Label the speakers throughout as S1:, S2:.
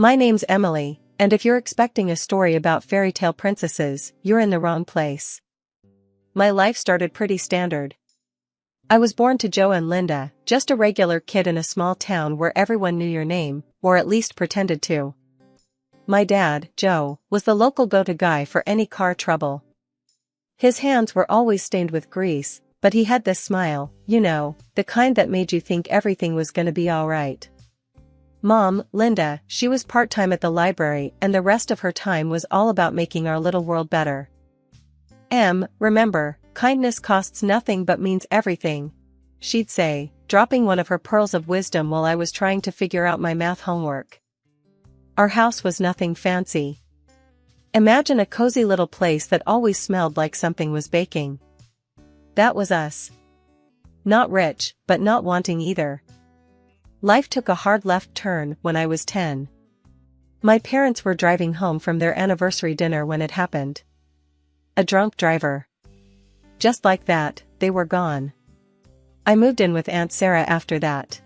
S1: My name's Emily, and if you're expecting a story about fairy tale princesses, you're in the wrong place. My life started pretty standard. I was born to Joe and Linda, just a regular kid in a small town where everyone knew your name, or at least pretended to. My dad, Joe, was the local go-to guy for any car trouble. His hands were always stained with grease, but he had this smile, you know, the kind that made you think everything was gonna be alright. Mom, Linda, she was part-time at the library and the rest of her time was all about making our little world better. Remember, kindness costs nothing but means everything, she'd say, dropping one of her pearls of wisdom while I was trying to figure out my math homework. Our house was nothing fancy. Imagine a cozy little place that always smelled like something was baking. That was us. Not rich, but not wanting either. Life took a hard left turn when I was 10. My parents were driving home from their anniversary dinner when it happened. A drunk driver. Just like that, they were gone. I moved in with Aunt Sarah after that.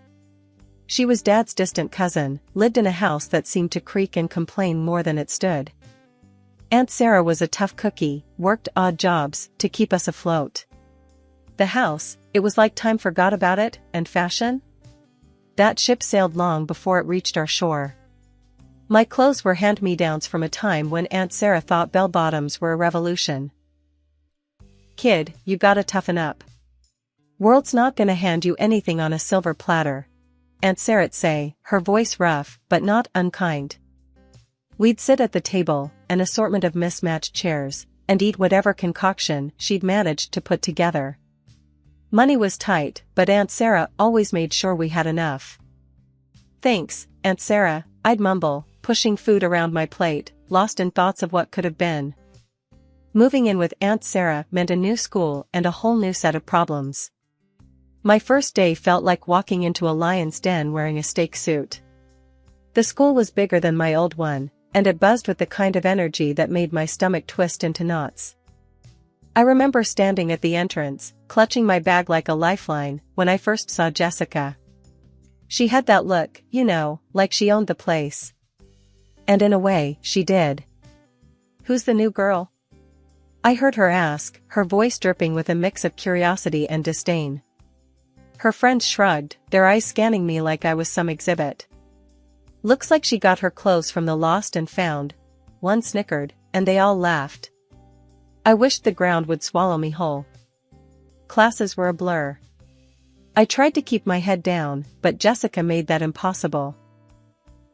S1: She was Dad's distant cousin, lived in a house that seemed to creak and complain more than it stood. Aunt Sarah was a tough cookie, worked odd jobs to keep us afloat. The house, it was like time forgot about it, and fashion? That ship sailed long before it reached our shore. My clothes were hand-me-downs from a time when Aunt Sarah thought bell-bottoms were a revolution. Kid, you gotta toughen up. World's not gonna hand you anything on a silver platter, Aunt Sarah'd say, her voice rough, but not unkind. We'd sit at the table, an assortment of mismatched chairs, and eat whatever concoction she'd managed to put together. Money was tight, but Aunt Sarah always made sure we had enough. Thanks, Aunt Sarah, I'd mumble, pushing food around my plate, lost in thoughts of what could have been. Moving in with Aunt Sarah meant a new school and a whole new set of problems. My first day felt like walking into a lion's den wearing a steak suit. The school was bigger than my old one, and it buzzed with the kind of energy that made my stomach twist into knots. I remember standing at the entrance, clutching my bag like a lifeline, when I first saw Jessica. She had that look, you know, like she owned the place. And in a way, she did. Who's the new girl? I heard her ask, her voice dripping with a mix of curiosity and disdain. Her friends shrugged, their eyes scanning me like I was some exhibit. Looks like she got her clothes from the lost and found. One snickered, and they all laughed. I wished the ground would swallow me whole. Classes were a blur. I tried to keep my head down, but Jessica made that impossible.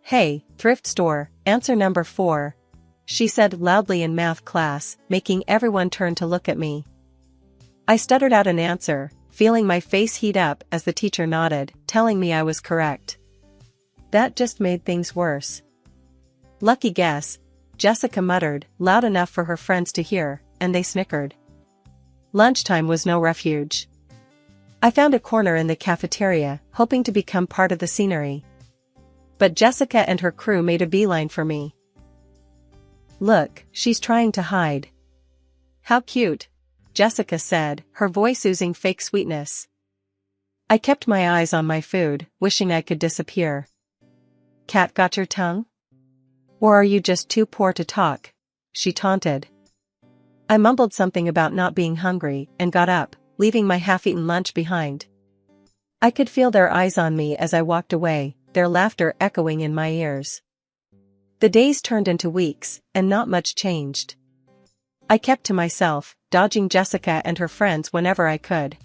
S1: Hey, thrift store, answer number 4, she said loudly in math class, making everyone turn to look at me. I stuttered out an answer, feeling my face heat up as the teacher nodded, telling me I was correct. That just made things worse. Lucky guess, Jessica muttered, loud enough for her friends to hear, and they snickered. Lunchtime was no refuge. I found a corner in the cafeteria, hoping to become part of the scenery. But Jessica and her crew made a beeline for me. Look, she's trying to hide. How cute, Jessica said, her voice oozing fake sweetness. I kept my eyes on my food, wishing I could disappear. Cat got your tongue? Or are you just too poor to talk? She taunted. I mumbled something about not being hungry and got up, leaving my half-eaten lunch behind. I could feel their eyes on me as I walked away, their laughter echoing in my ears. The days turned into weeks, and not much changed. I kept to myself, dodging Jessica and her friends whenever I could.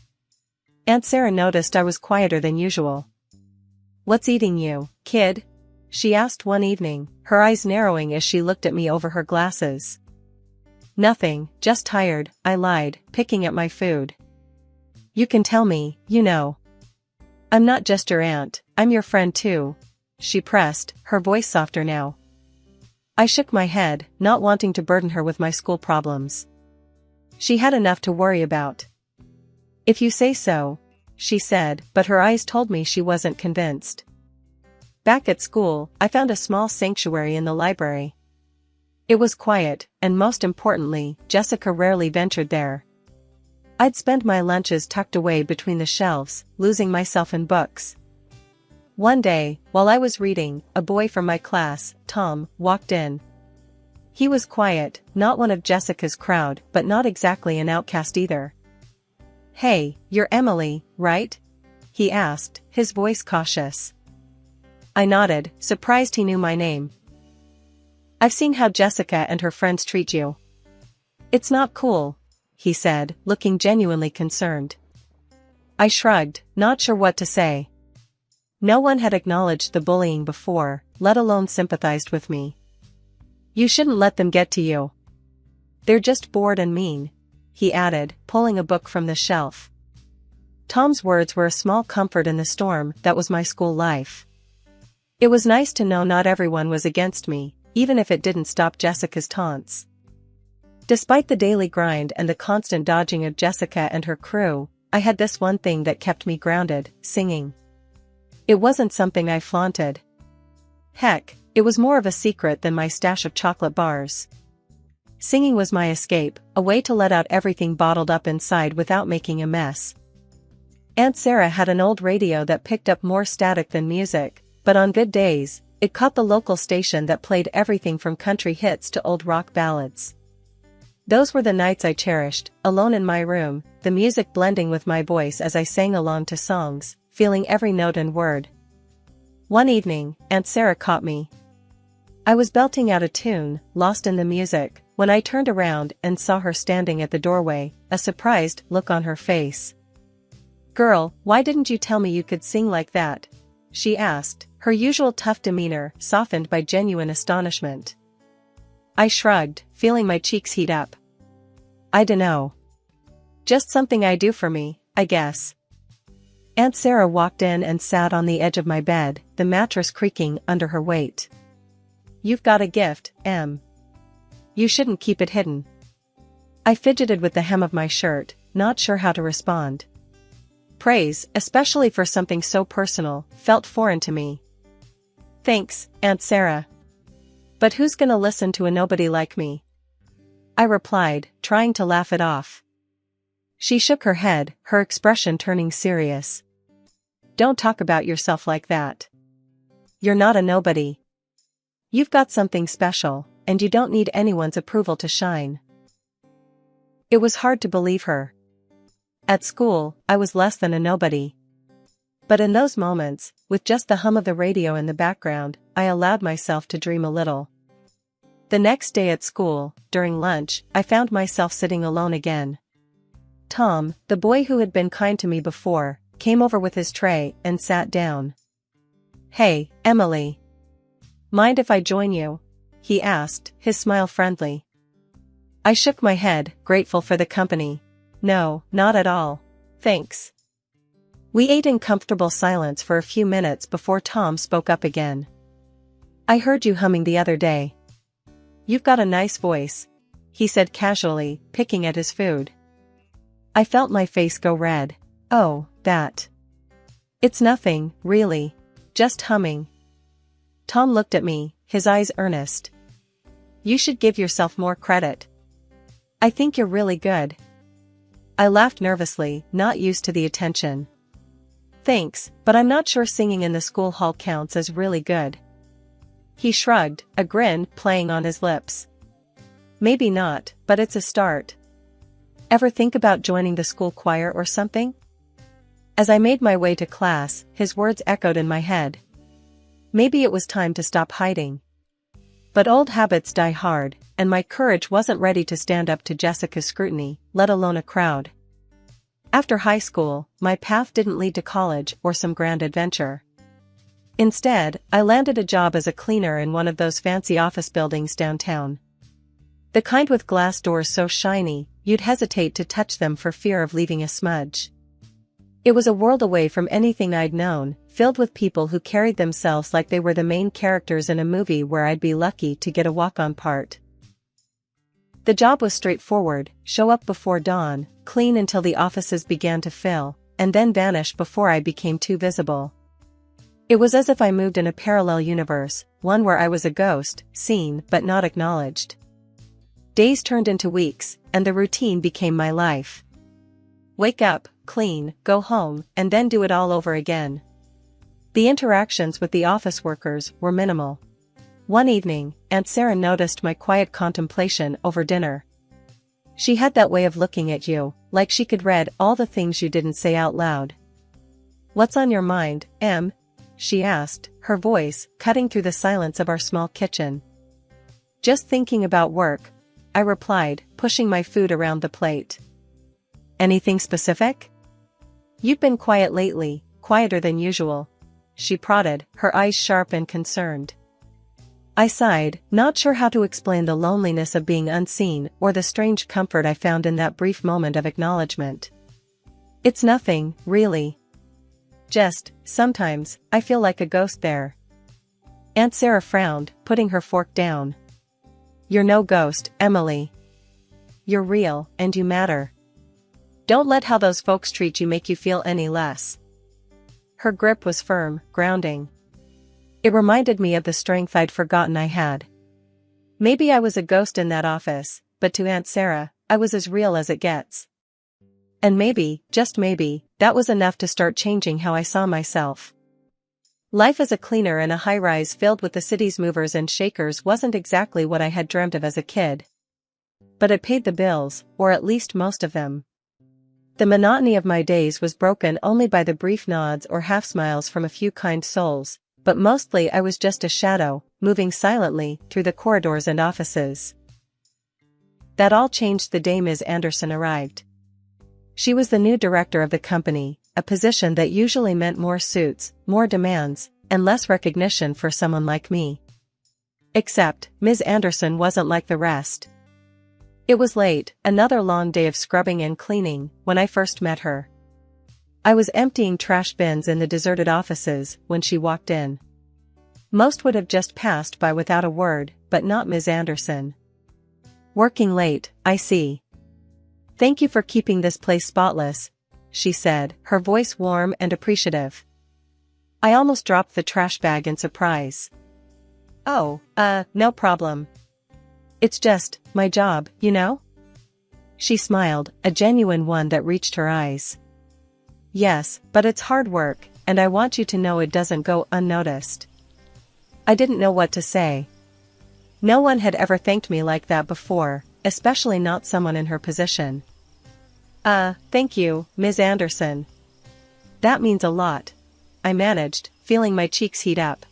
S1: Aunt Sarah noticed I was quieter than usual. What's eating you, kid? She asked one evening, her eyes narrowing as she looked at me over her glasses. Nothing, just tired, I lied, picking at my food. You can tell me, you know. I'm not just your aunt, I'm your friend too, she pressed, her voice softer now. I shook my head, not wanting to burden her with my school problems. She had enough to worry about. If you say so, she said, but her eyes told me she wasn't convinced. Back at school, I found a small sanctuary in the library. It was quiet, and most importantly, Jessica rarely ventured there. I'd spend my lunches tucked away between the shelves, losing myself in books. One day, while I was reading, a boy from my class, Tom, walked in. He was quiet, not one of Jessica's crowd, but not exactly an outcast either. "Hey, you're Emily, right?" he asked, his voice cautious. I nodded, surprised he knew my name. "I've seen how Jessica and her friends treat you. It's not cool," he said, looking genuinely concerned. I shrugged, not sure what to say. No one had acknowledged the bullying before, let alone sympathized with me. "You shouldn't let them get to you. They're just bored and mean," he added, pulling a book from the shelf. Tom's words were a small comfort in the storm that was my school life. It was nice to know not everyone was against me, even if it didn't stop Jessica's taunts. Despite the daily grind and the constant dodging of Jessica and her crew, I had this one thing that kept me grounded: singing. It wasn't something I flaunted. Heck, it was more of a secret than my stash of chocolate bars. Singing was my escape, a way to let out everything bottled up inside without making a mess. Aunt Sarah had an old radio that picked up more static than music, but on good days, it caught the local station that played everything from country hits to old rock ballads. Those were the nights I cherished, alone in my room, the music blending with my voice as I sang along to songs, feeling every note and word. One evening, Aunt Sarah caught me. I was belting out a tune, lost in the music, when I turned around and saw her standing at the doorway, a surprised look on her face. "Girl, why didn't you tell me you could sing like that?" she asked, her usual tough demeanor softened by genuine astonishment. I shrugged, feeling my cheeks heat up. "I dunno. Just something I do for me, I guess." Aunt Sarah walked in and sat on the edge of my bed, the mattress creaking under her weight. "You've got a gift, Em. You shouldn't keep it hidden." I fidgeted with the hem of my shirt, not sure how to respond. Praise, especially for something so personal, felt foreign to me. "Thanks, Aunt Sarah. But who's gonna listen to a nobody like me?" I replied, trying to laugh it off. She shook her head, her expression turning serious. "Don't talk about yourself like that. You're not a nobody. You've got something special, and you don't need anyone's approval to shine." It was hard to believe her. At school, I was less than a nobody. But in those moments, with just the hum of the radio in the background, I allowed myself to dream a little. The next day at school, during lunch, I found myself sitting alone again. Tom, the boy who had been kind to me before, came over with his tray and sat down. "Hey, Emily. Mind if I join you?" he asked, his smile friendly. I shook my head, grateful for the company. "No, not at all. Thanks." We ate in comfortable silence for a few minutes before Tom spoke up again. "I heard you humming the other day. You've got a nice voice," he said casually, picking at his food. I felt my face go red. "Oh, that. It's nothing, really. Just humming." Tom looked at me, his eyes earnest. "You should give yourself more credit. I think you're really good." I laughed nervously, not used to the attention. "Thanks, but I'm not sure singing in the school hall counts as really good." He shrugged, a grin playing on his lips. "Maybe not, but it's a start. Ever think about joining the school choir or something?" As I made my way to class, his words echoed in my head. Maybe it was time to stop hiding. But old habits die hard, and my courage wasn't ready to stand up to Jessica's scrutiny, let alone a crowd. After high school, my path didn't lead to college or some grand adventure. Instead, I landed a job as a cleaner in one of those fancy office buildings downtown. The kind with glass doors so shiny, you'd hesitate to touch them for fear of leaving a smudge. It was a world away from anything I'd known, filled with people who carried themselves like they were the main characters in a movie where I'd be lucky to get a walk-on part. The job was straightforward: show up before dawn, clean until the offices began to fill, and then vanish before I became too visible. It was as if I moved in a parallel universe, one where I was a ghost, seen but not acknowledged. Days turned into weeks, and the routine became my life. Wake up, clean, go home, and then do it all over again. The interactions with the office workers were minimal. One evening, Aunt Sarah noticed my quiet contemplation over dinner. She had that way of looking at you, like she could read all the things you didn't say out loud. "What's on your mind, Em?" she asked, her voice cutting through the silence of our small kitchen. "Just thinking about work," I replied, pushing my food around the plate. "Anything specific?" "You've been quiet lately, quieter than usual," she prodded, her eyes sharp and concerned. I sighed, not sure how to explain the loneliness of being unseen or the strange comfort I found in that brief moment of acknowledgement. "It's nothing, really. Just, sometimes, I feel like a ghost there." Aunt Sarah frowned, putting her fork down. "You're no ghost, Emily. You're real, and you matter. Don't let how those folks treat you make you feel any less." Her grip was firm, grounding. It reminded me of the strength I'd forgotten I had. Maybe I was a ghost in that office, but to Aunt Sarah, I was as real as it gets. And maybe, just maybe, that was enough to start changing how I saw myself. Life as a cleaner in a high-rise filled with the city's movers and shakers wasn't exactly what I had dreamt of as a kid. But it paid the bills, or at least most of them. The monotony of my days was broken only by the brief nods or half-smiles from a few kind souls, but mostly I was just a shadow, moving silently through the corridors and offices. That all changed the day Ms. Anderson arrived. She was the new director of the company, a position that usually meant more suits, more demands, and less recognition for someone like me. Except, Ms. Anderson wasn't like the rest. It was late, another long day of scrubbing and cleaning, when I first met her. I was emptying trash bins in the deserted offices when she walked in. Most would have just passed by without a word, but not Ms. Anderson. "Working late, I see. Thank you for keeping this place spotless," she said, her voice warm and appreciative. I almost dropped the trash bag in surprise. "Oh, no problem. It's just, my job, you know?" She smiled, a genuine one that reached her eyes. "Yes, but it's hard work, and I want you to know it doesn't go unnoticed." I didn't know what to say. No one had ever thanked me like that before, especially not someone in her position. Thank you, Ms. Anderson. That means a lot," I managed, feeling my cheeks heat up.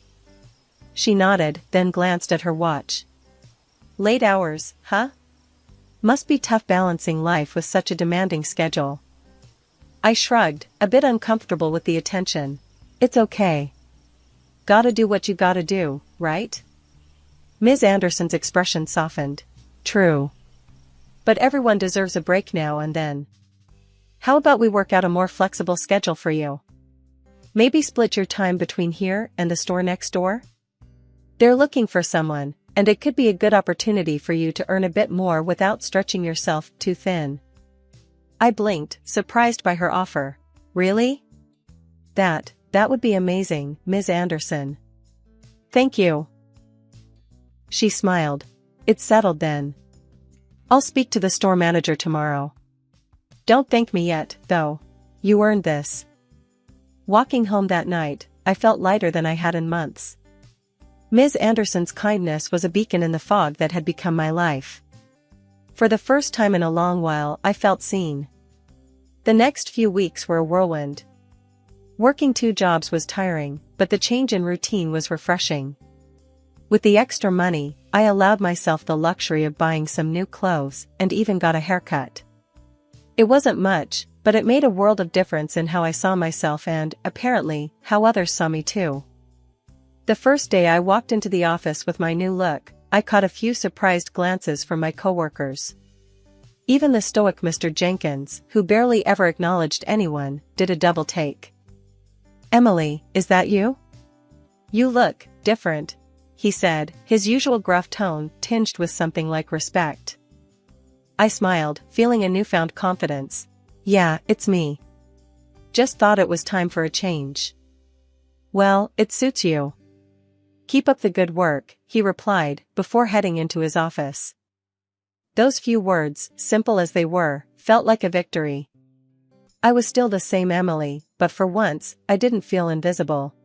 S1: She nodded, then glanced at her watch. "Late hours, huh? Must be tough balancing life with such a demanding schedule." I shrugged, a bit uncomfortable with the attention. "It's okay. Gotta do what you gotta do, right?" Ms. Anderson's expression softened. "True. But everyone deserves a break now and then. How about we work out a more flexible schedule for you? Maybe split your time between here and the store next door? They're looking for someone, and it could be a good opportunity for you to earn a bit more without stretching yourself too thin." I blinked, surprised by her offer. "Really? That would be amazing, Ms. Anderson. Thank you." She smiled. "It's settled then. I'll speak to the store manager tomorrow. Don't thank me yet, though. You earned this." Walking home that night, I felt lighter than I had in months. Ms. Anderson's kindness was a beacon in the fog that had become my life. For the first time in a long while, I felt seen. The next few weeks were a whirlwind. Working 2 jobs was tiring, but the change in routine was refreshing. With the extra money, I allowed myself the luxury of buying some new clothes, and even got a haircut. It wasn't much, but it made a world of difference in how I saw myself and, apparently, how others saw me too. The first day I walked into the office with my new look, I caught a few surprised glances from my coworkers. Even the stoic Mr. Jenkins, who barely ever acknowledged anyone, did a double take. "Emily, is that you? You look different," he said, his usual gruff tone tinged with something like respect. I smiled, feeling a newfound confidence. "Yeah, it's me. Just thought it was time for a change." "Well, it suits you. Keep up the good work," he replied, before heading into his office. Those few words, simple as they were, felt like a victory. I was still the same Emily, but for once, I didn't feel invisible.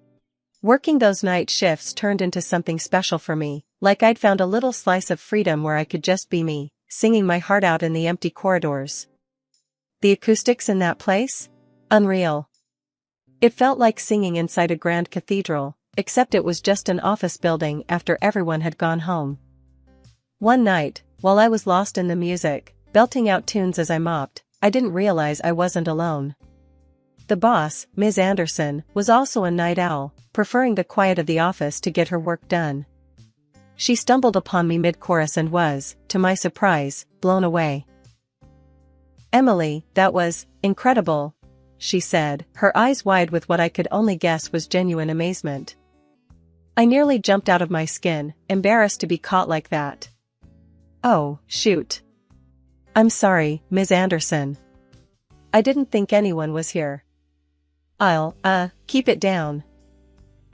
S1: Working those night shifts turned into something special for me, like I'd found a little slice of freedom where I could just be me, singing my heart out in the empty corridors. The acoustics in that place? Unreal. It felt like singing inside a grand cathedral, except it was just an office building after everyone had gone home. One night, while I was lost in the music, belting out tunes as I mopped, I didn't realize I wasn't alone. The boss, Ms. Anderson, was also a night owl, preferring the quiet of the office to get her work done. She stumbled upon me mid-chorus and was, to my surprise, blown away. "Emily, that was incredible," she said, her eyes wide with what I could only guess was genuine amazement. I nearly jumped out of my skin, embarrassed to be caught like that. "Oh, shoot. I'm sorry, Ms. Anderson. I didn't think anyone was here." "I'll, keep it down."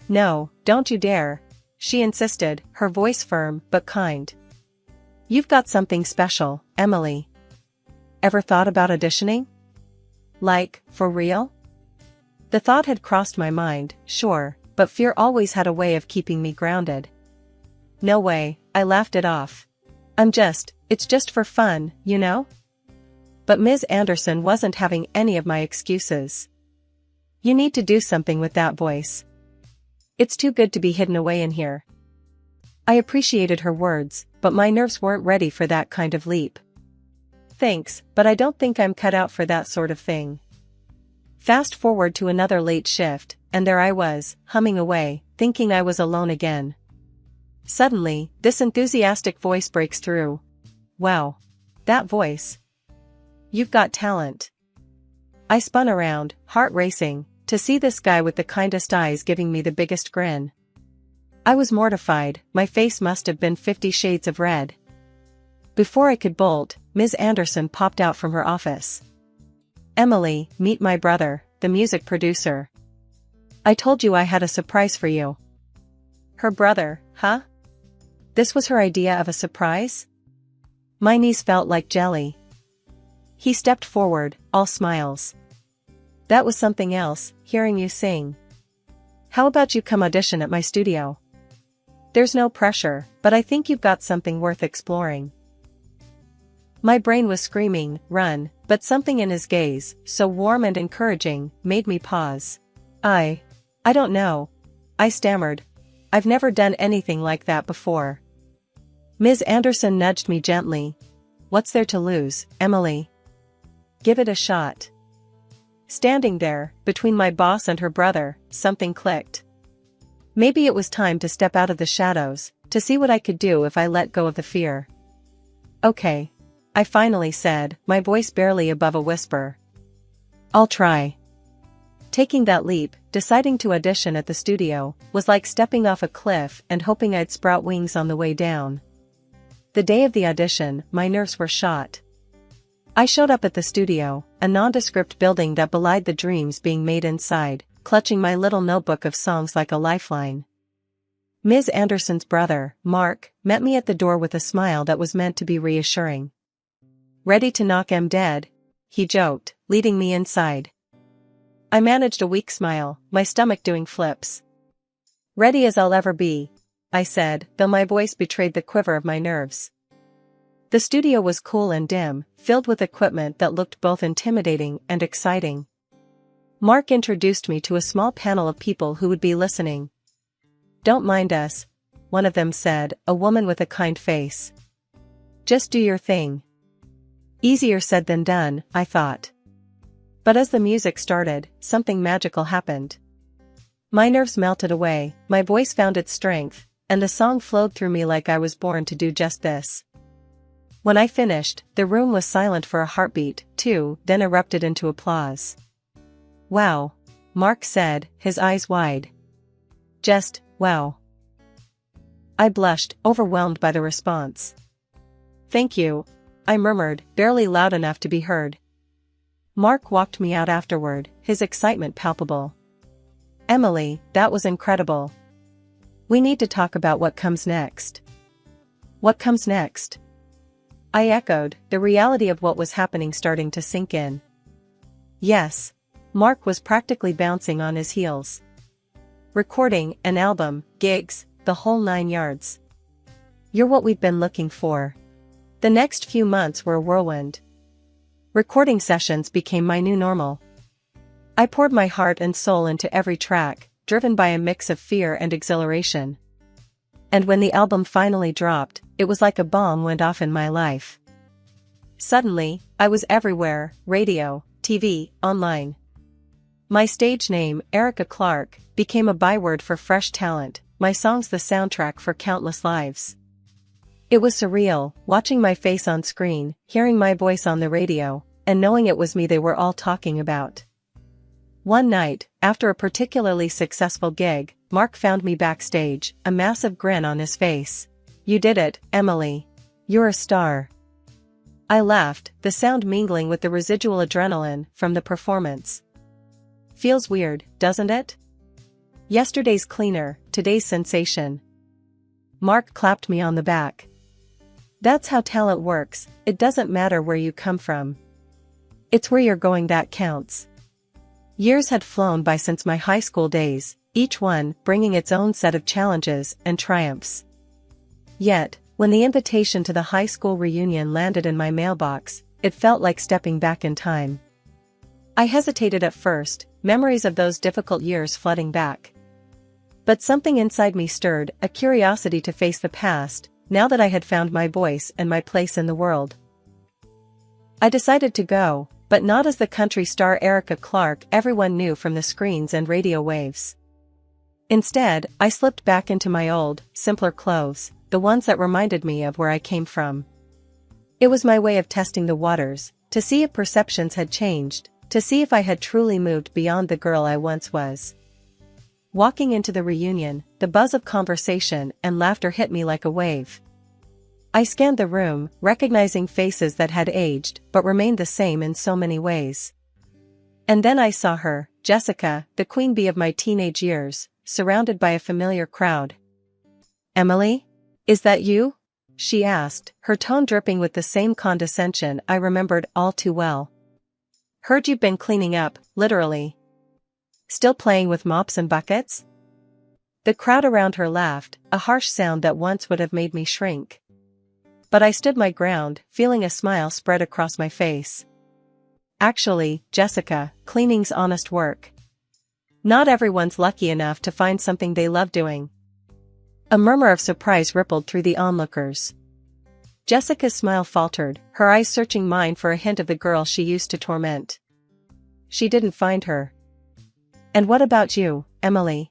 S1: "No, don't you dare," she insisted, her voice firm but kind. "You've got something special, Emily. Ever thought about auditioning? Like, for real?" The thought had crossed my mind, sure, but fear always had a way of keeping me grounded. "No way," I laughed it off. It's just for fun, you know?" But Ms. Anderson wasn't having any of my excuses. "You need to do something with that voice. It's too good to be hidden away in here." I appreciated her words, but my nerves weren't ready for that kind of leap. "Thanks, but I don't think I'm cut out for that sort of thing." Fast forward to another late shift, and there I was, humming away, thinking I was alone again. Suddenly, this enthusiastic voice breaks through. "Wow. That voice. You've got talent." I spun around, heart racing, to see this guy with the kindest eyes giving me the biggest grin. I was mortified, my face must have been 50 shades of red. Before I could bolt, Ms. Anderson popped out from her office. "Emily, meet my brother, the music producer. I told you I had a surprise for you." Her brother, huh? This was her idea of a surprise? My knees felt like jelly. He stepped forward, all smiles. "That was something else, hearing you sing. How about you come audition at my studio? There's no pressure, but I think you've got something worth exploring." My brain was screaming, "Run," but something in his gaze, so warm and encouraging, made me pause. I don't know," I stammered. "I've never done anything like that before." Ms. Anderson nudged me gently. "What's there to lose, Emily? Give it a shot." Standing there, between my boss and her brother, something clicked. Maybe it was time to step out of the shadows, to see what I could do if I let go of the fear. "Okay," I finally said, my voice barely above a whisper. "I'll try." Taking that leap, deciding to audition at the studio, was like stepping off a cliff and hoping I'd sprout wings on the way down. The day of the audition, my nerves were shot. I showed up at the studio, a nondescript building that belied the dreams being made inside, clutching my little notebook of songs like a lifeline. Ms. Anderson's brother, Mark, met me at the door with a smile that was meant to be reassuring. "Ready to knock 'em dead?" he joked, leading me inside. I managed a weak smile, my stomach doing flips. "Ready as I'll ever be," I said, though my voice betrayed the quiver of my nerves. The studio was cool and dim, filled with equipment that looked both intimidating and exciting. Mark introduced me to a small panel of people who would be listening. "Don't mind us," one of them said, a woman with a kind face. "Just do your thing." Easier said than done, I thought. But as the music started, something magical happened. My nerves melted away, my voice found its strength, and the song flowed through me like I was born to do just this. When I finished, the room was silent for a heartbeat, too, then erupted into applause. "Wow," Mark said, his eyes wide. "Just, wow." I blushed, overwhelmed by the response. "Thank you," I murmured, barely loud enough to be heard. Mark walked me out afterward, his excitement palpable. "Emily, that was incredible. We need to talk about what comes next." "What comes next?" I echoed, the reality of what was happening starting to sink in. "Yes." Mark was practically bouncing on his heels. recording, an album, gigs, the whole 9 yards. You're what we've been looking for. The next few months were a whirlwind. Recording sessions became my new normal. I poured my heart and soul into every track, driven by a mix of fear and exhilaration. And when the album finally dropped, it was like a bomb went off in my life. Suddenly, I was everywhere: radio, TV, online. My stage name, Erica Clark, became a byword for fresh talent, my songs the soundtrack for countless lives. It was surreal, watching my face on screen, hearing my voice on the radio, and knowing it was me they were all talking about. One night, after a particularly successful gig, Mark found me backstage, a massive grin on his face. "You did it, Emily. You're a star." I laughed, the sound mingling with the residual adrenaline from the performance. Feels weird, doesn't it? Yesterday's cleaner, today's sensation. Mark clapped me on the back. That's how talent works, it doesn't matter where you come from. It's where you're going that counts. Years had flown by since my high school days, each one bringing its own set of challenges and triumphs. Yet, when the invitation to the high school reunion landed in my mailbox, it felt like stepping back in time. I hesitated at first, memories of those difficult years flooding back. But something inside me stirred, a curiosity to face the past, now that I had found my voice and my place in the world. I decided to go, but not as the country star Erica Clark everyone knew from the screens and radio waves. Instead, I slipped back into my old, simpler clothes, the ones that reminded me of where I came from. It was my way of testing the waters, to see if perceptions had changed, to see if I had truly moved beyond the girl I once was. Walking into the reunion, the buzz of conversation and laughter hit me like a wave. I scanned the room, recognizing faces that had aged but remained the same in so many ways. And then I saw her, Jessica, the queen bee of my teenage years, surrounded by a familiar crowd. "Emily? Is that you?" she asked, her tone dripping with the same condescension I remembered all too well. "Heard you've been cleaning up, literally. Still playing with mops and buckets?" The crowd around her laughed, a harsh sound that once would have made me shrink. But I stood my ground, feeling a smile spread across my face. "Actually, Jessica, cleaning's honest work. Not everyone's lucky enough to find something they love doing." A murmur of surprise rippled through the onlookers. Jessica's smile faltered, her eyes searching mine for a hint of the girl she used to torment. She didn't find her. "And what about you, Emily?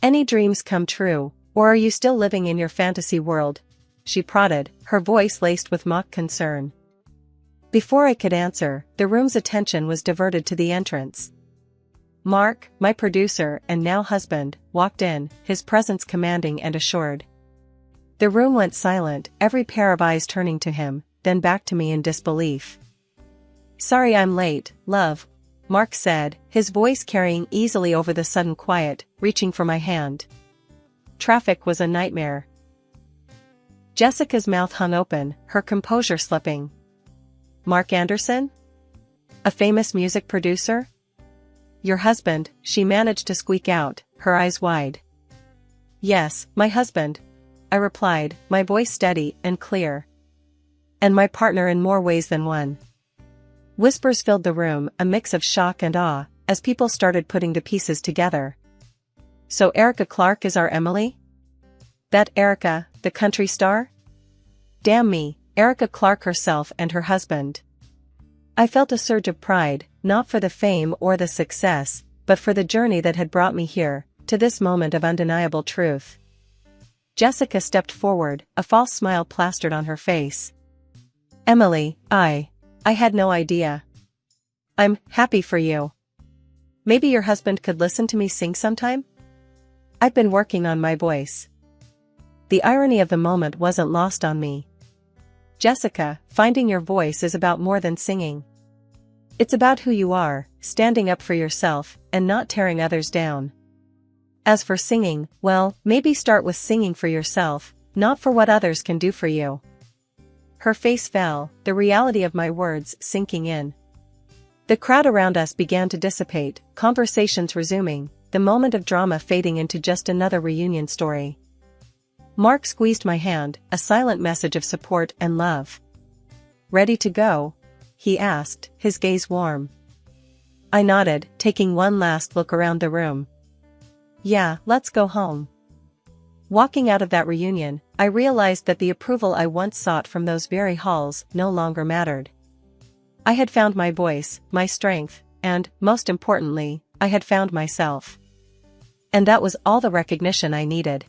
S1: Any dreams come true, or are you still living in your fantasy world?" she prodded, her voice laced with mock concern. Before I could answer, the room's attention was diverted to the entrance. Mark, my producer and now husband, walked in, his presence commanding and assured. The room went silent, every pair of eyes turning to him, then back to me in disbelief. "Sorry I'm late, love," Mark said, his voice carrying easily over the sudden quiet, reaching for my hand. "Traffic was a nightmare." Jessica's mouth hung open, her composure slipping. "Mark Anderson? A famous music producer?" "Your husband," she managed to squeak out, her eyes wide. "Yes, my husband," I replied, my voice steady and clear. "And my partner in more ways than one." Whispers filled the room, a mix of shock and awe, as people started putting the pieces together. "So Erica Clark is our Emily? That Erica, the country star? Damn me, Erica Clark herself and her husband." I felt a surge of pride, not for the fame or the success, but for the journey that had brought me here, to this moment of undeniable truth. Jessica stepped forward, a false smile plastered on her face. "Emily, I had no idea. I'm happy for you. Maybe your husband could listen to me sing sometime? I've been working on my voice." The irony of the moment wasn't lost on me. "Jessica, finding your voice is about more than singing. It's about who you are, standing up for yourself, and not tearing others down. As for singing, well, maybe start with singing for yourself, not for what others can do for you." Her face fell, the reality of my words sinking in. The crowd around us began to dissipate, conversations resuming, the moment of drama fading into just another reunion story. Mark squeezed my hand, a silent message of support and love. "Ready to go?" he asked, his gaze warm. I nodded, taking one last look around the room. "Yeah, let's go home." Walking out of that reunion, I realized that the approval I once sought from those very halls no longer mattered. I had found my voice, my strength, and, most importantly, I had found myself. And that was all the recognition I needed.